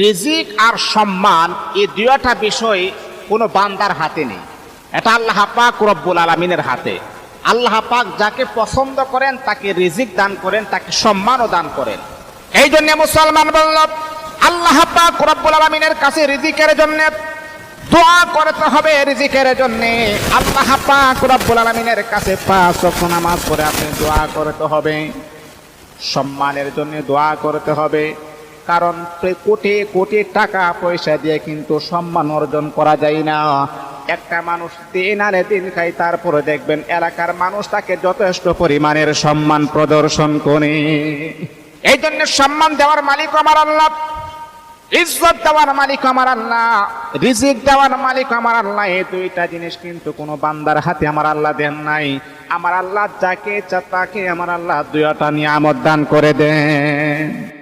রিজিক আর সম্মান এই দুইটা বিষয় কোনো বান্দার হাতে নেই, এটা আল্লাহ পাক রব্বুল আলামিনের হাতে। আল্লাহ পাক যাকে পছন্দ করেন তাকে রিজিক দান করেন, তাকে সম্মানও দান করেন। এই জন্য মুসলমান বলল আল্লাহ পাক রব্বুল আলামিনের কাছে রিজিকের জন্য দোয়া করতে হবে। রিজিকের জন্য আল্লাহ পাক রব্বুল আলামিনের কাছে 5 ওয়াক্ত নামাজ পড়ে আপনি দোয়া করতে হবে। সম্মানের জন্য দোয়া করতে হবে, কারণ কোটি কোটি টাকা পয়সা দিয়ে কিন্তু সম্মান অর্জন করা যায় না। একটা মানুষ দিন আনে দিন খায়, তারপরে দেখবেন এলাকার মানুষ তাকে যথেষ্ট পরিমাণের সম্মান প্রদর্শন করে। এই জন্য সম্মান দেওয়ার মালিক আমার আল্লাহ, ইজ্জত দেওয়ার মালিক আমার আল্লাহ, রিজিক দেওয়ার মালিক আমার আল্লাহ। এই দুইটা জিনিস কিন্তু কোনো বান্দার হাতে আমার আল্লাহ দেন নাই। আমার আল্লাহ যাকে ইচ্ছা তাকে আমার আল্লাহ দুইটা নিয়ামত দান করে দেন।